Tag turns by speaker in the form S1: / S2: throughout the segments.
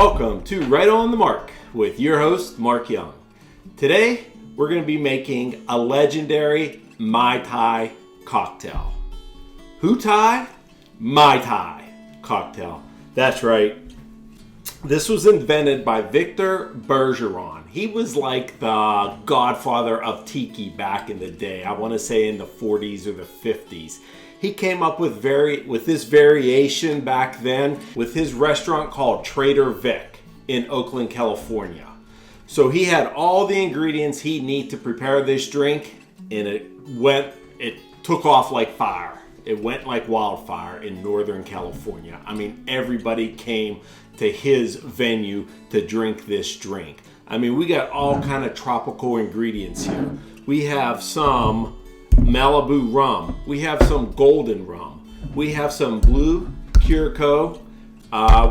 S1: Welcome to Right on the Mark with your host, Mark Young. Today, we're going to be making a legendary Mai Tai cocktail. Who Tai? Mai Tai cocktail. That's right. This was invented by Victor Bergeron. He was like the godfather of tiki back in the day. I want to say in the 40s or the 50s. He came up with this variation back then with his restaurant called Trader Vic in Oakland, California. So he had all the ingredients he needed to prepare this drink, and it took off like fire. It went like wildfire in Northern California. I mean, everybody came to his venue to drink this drink. I mean, we got all kind of tropical ingredients here. We have some Malibu rum. We have some golden rum. We have some blue Curacao.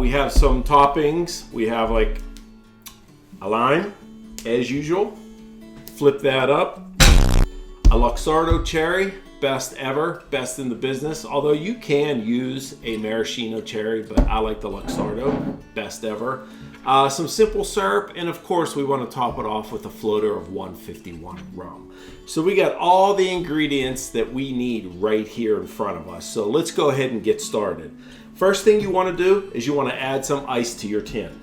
S1: We have some toppings. We have like a lime, as usual. Flip that up. A Luxardo cherry, best ever, best in the business. Although you can use a maraschino cherry, but I like the Luxardo, best ever. Some simple syrup, and of course we want to top it off with a floater of 151 rum. So we got all the ingredients that we need right here in front of us. So let's go ahead and get started. First thing you want to do is you want to add some ice to your tin.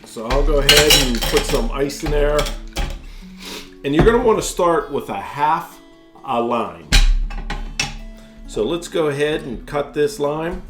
S1: So I'll go ahead and put some ice in there. And you're going to want to start with a half a lime. So let's go ahead and cut this lime.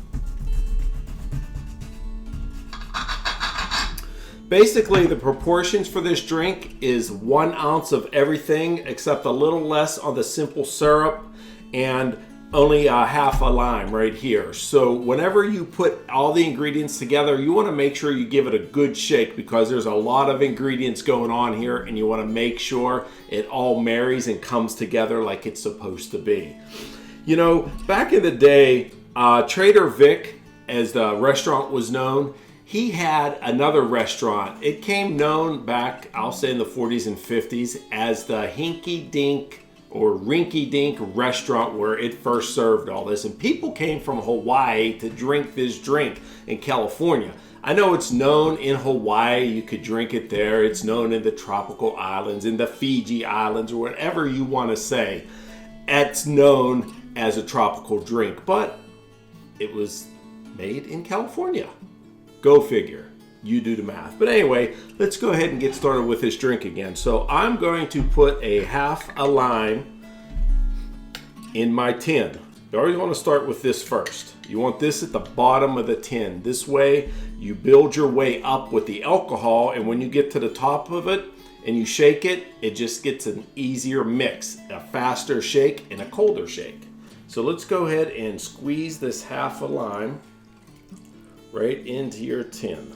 S1: Basically, the proportions for this drink is 1 ounce of everything except a little less on the simple syrup and only a half a lime right here. So whenever you put all the ingredients together, you want to make sure you give it a good shake because there's a lot of ingredients going on here and you want to make sure it all marries and comes together like it's supposed to be. You know, back in the day, Trader Vic, as the restaurant was known, he had another restaurant. It came known back, I'll say in the 40s and 50s, as the Hinky Dink or Rinky Dink restaurant where it first served all this. And people came from Hawaii to drink this drink in California. I know it's known in Hawaii, you could drink it there. It's known in the tropical islands, in the Fiji Islands, or whatever you want to say. It's known as a tropical drink, but it was made in California. Go figure. You do the math. But anyway, let's go ahead and get started with this drink again. So I'm going to put a half a lime in my tin. You always want to start with this first. You want this at the bottom of the tin. This way you build your way up with the alcohol, and when you get to the top of it and you shake it, it just gets an easier mix, a faster shake and a colder shake. So let's go ahead and squeeze this half a lime right into your tin.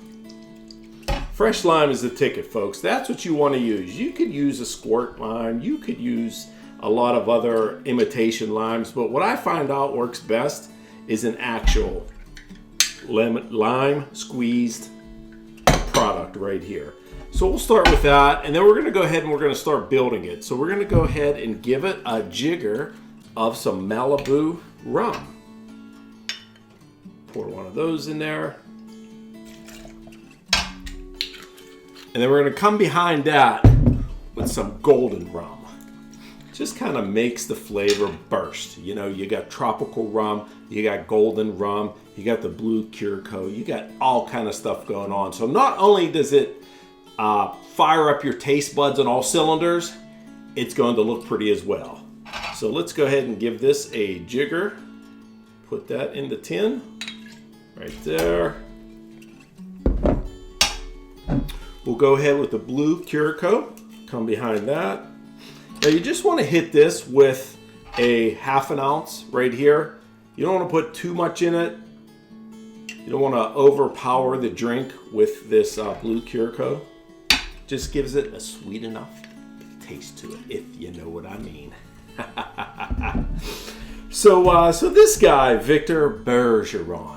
S1: Fresh lime is the ticket, folks. That's what you want to use. You could use a squirt lime. You could use a lot of other imitation limes, but what I find out works best is an actual lime squeezed product right here. So we'll start with that, and then we're going to go ahead and we're going to start building it. So we're going to go ahead and give it a jigger of some Malibu rum. Pour one of those in there. And then we're going to come behind that with some golden rum. Just kind of makes the flavor burst. You know, you got tropical rum, you got golden rum, you got the blue Curacao, you got all kind of stuff going on. So not only does it fire up your taste buds on all cylinders, it's going to look pretty as well. So let's go ahead and give this a jigger. Put that in the tin. Right there. We'll go ahead with the blue Curacao. Come behind that. Now you just want to hit this with a half an ounce right here. You don't want to put too much in it. You don't want to overpower the drink with this blue Curacao. Just gives it a sweet enough taste to it, if you know what I mean. So this guy, Victor Bergeron,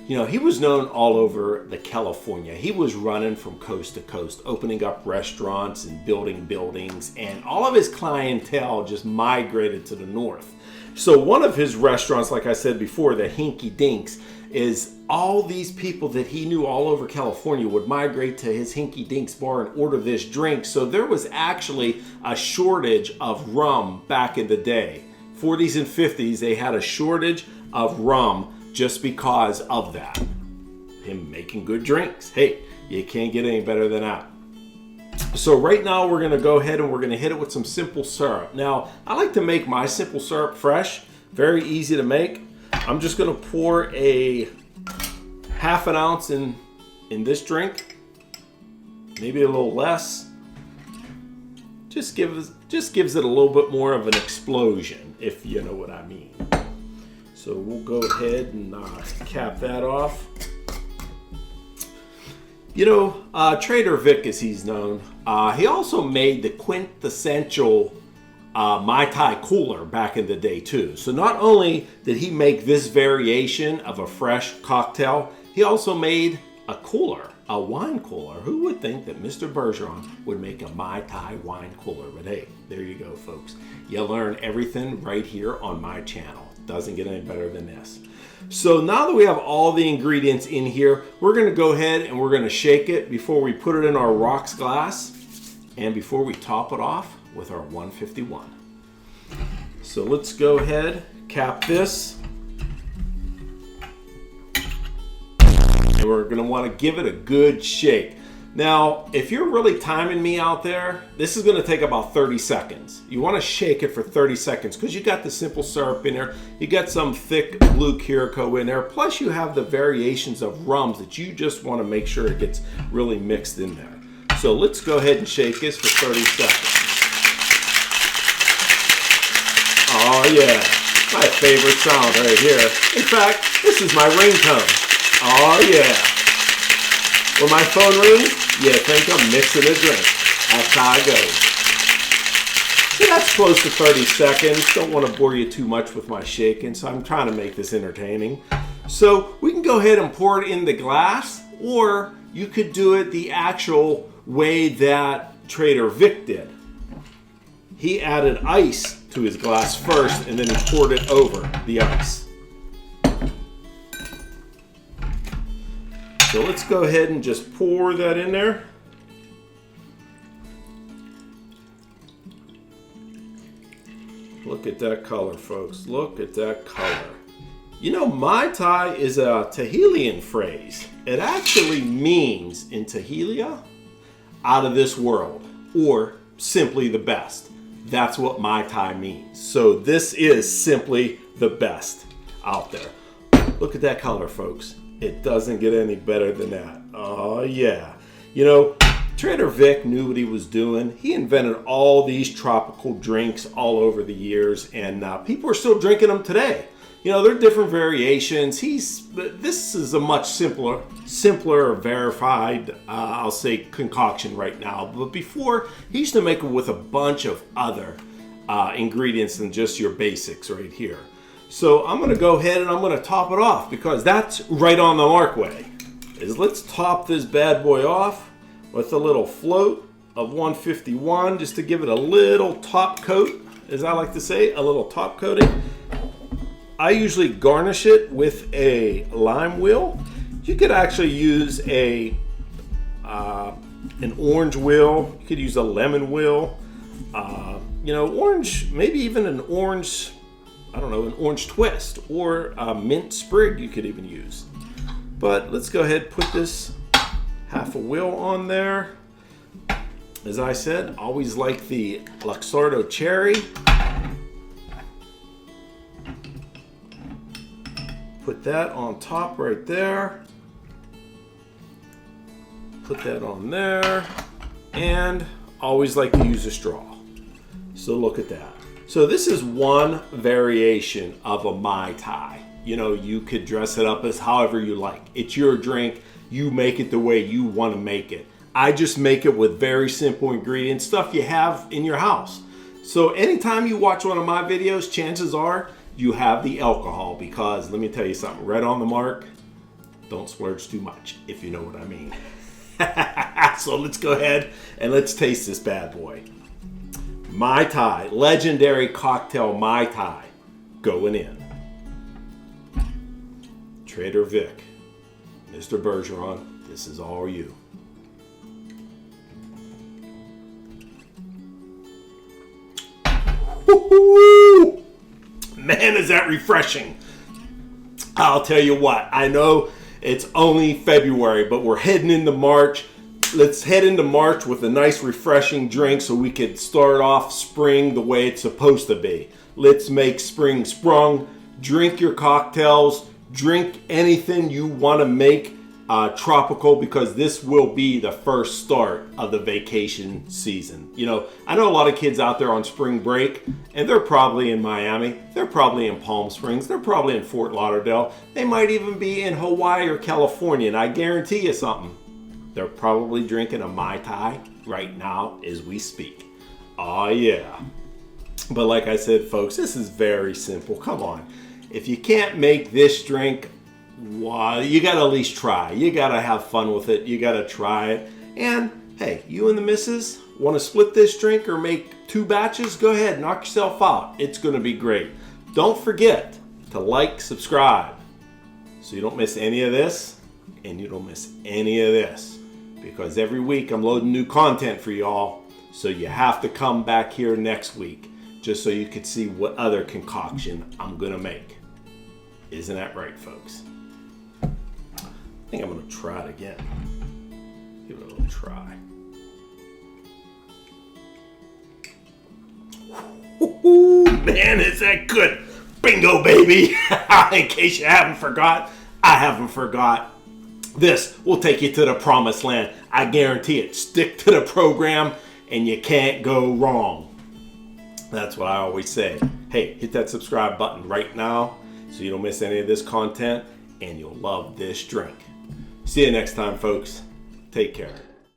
S1: you know, he was known all over the California. He was running from coast to coast, opening up restaurants and building buildings, and all of his clientele just migrated to the north. So one of his restaurants, like I said before, the Hinky Dinks, is all these people that he knew all over California would migrate to his Hinky Dinks bar and order this drink. So there was actually a shortage of rum back in the day. 40s and 50s, they had a shortage of rum just because of that. Him making good drinks. Hey, you can't get any better than that. So right now we're gonna go ahead and we're gonna hit it with some simple syrup. Now, I like to make my simple syrup fresh, very easy to make. I'm just gonna pour a half an ounce in this drink, maybe a little less. Just gives it a little bit more of an explosion, if you know what I mean. So we'll go ahead and cap that off. You know, Trader Vic, as he's known, he also made the quintessential Mai Tai cooler back in the day too. So not only did he make this variation of a fresh cocktail, he also made a cooler, a wine cooler. Who would think that Mr. Bergeron would make a Mai Tai wine cooler? But hey, there you go, folks. You learn everything right here on my channel. Doesn't get any better than this. So now that we have all the ingredients in here, we're gonna go ahead and we're gonna shake it before we put it in our rocks glass and before we top it off with our 151. So let's go ahead, cap this. And we're gonna wanna give it a good shake. Now, if you're really timing me out there, this is gonna take about 30 seconds. You wanna shake it for 30 seconds because you got the simple syrup in there, you got some thick blue Curacao in there, plus you have the variations of rums that you just wanna make sure it gets really mixed in there. So let's go ahead and shake this for 30 seconds. Oh yeah, my favorite sound right here. In fact, this is my ringtone. Oh yeah. When my phone rings, you think I'm mixing a drink. That's how it goes. So that's close to 30 seconds. Don't want to bore you too much with my shaking, so I'm trying to make this entertaining. So we can go ahead and pour it in the glass, or you could do it the actual way that Trader Vic did. He added ice to his glass first, and then he poured it over the ice. So let's go ahead and just pour that in there. Look at that color, folks. Look at that color. You know, Mai Tai is a Tahitian phrase. It actually means in Tahilia, out of this world, or simply the best. That's what Mai Tai means. So this is simply the best out there. Look at that color, folks. It doesn't get any better than that. Oh yeah. You know, Trader Vic knew what he was doing. He invented all these tropical drinks all over the years, and people are still drinking them today. You know, there are different variations. This is a much simpler, verified, I'll say, concoction right now. But before, he used to make it with a bunch of other ingredients than just your basics right here. So I'm gonna go ahead and I'm gonna top it off because that's right on the mark way. Let's top this bad boy off with a little float of 151 just to give it a little top coat, as I like to say, a little top coating. I usually garnish it with a lime wheel. You could actually use an orange wheel. You could use a lemon wheel. You know, orange, maybe even an orange, I don't know, an orange twist or a mint sprig you could even use. But let's go ahead and put this half a wheel on there. As I said, always like the Luxardo cherry. Put that on top right there. Put that on there. And always like to use a straw. So look at that. So this is one variation of a Mai Tai. You know, you could dress it up as however you like. It's your drink. You make it the way you want to make it. I just make it with very simple ingredients, stuff you have in your house. So anytime you watch one of my videos, chances are you have the alcohol, because let me tell you something, right on the mark, don't splurge too much, if you know what I mean. So let's go ahead and let's taste this bad boy. Mai Tai, legendary cocktail Mai Tai, going in. Trader Vic, Mr. Bergeron, this is all you. Woo-hoo! Man, is that refreshing. I'll tell you what, I know it's only February, but we're heading into March. Let's head into March with a nice refreshing drink so we could start off spring the way it's supposed to be. Let's make spring sprung. Drink your cocktails. Drink anything you want to make tropical, because this will be the first start of the vacation season. You know, I know a lot of kids out there on spring break, and they're probably in Miami. They're probably in Palm Springs. They're probably in Fort Lauderdale. They might even be in Hawaii or California, and I guarantee you something. They're probably drinking a Mai Tai right now as we speak. Oh yeah. But like I said, folks, this is very simple. Come on. If you can't make this drink, well, you got to at least try. You got to have fun with it. You got to try it. And hey, you and the missus want to split this drink or make 2 batches? Go ahead, knock yourself out. It's going to be great. Don't forget to like, subscribe, so you don't miss any of this and you don't miss any of this. Because every week I'm loading new content for y'all. So you have to come back here next week just so you can see what other concoction I'm going to make. Isn't that right, folks? I think I'm going to try it again. Give it a little try. Ooh, man, is that good? Bingo, baby. In case you haven't forgot, I haven't forgot. This will take you to the promised land. I guarantee it. Stick to the program and you can't go wrong. That's what I always say. Hey, hit that subscribe button right now so you don't miss any of this content, and you'll love this drink. See you next time, folks. Take care.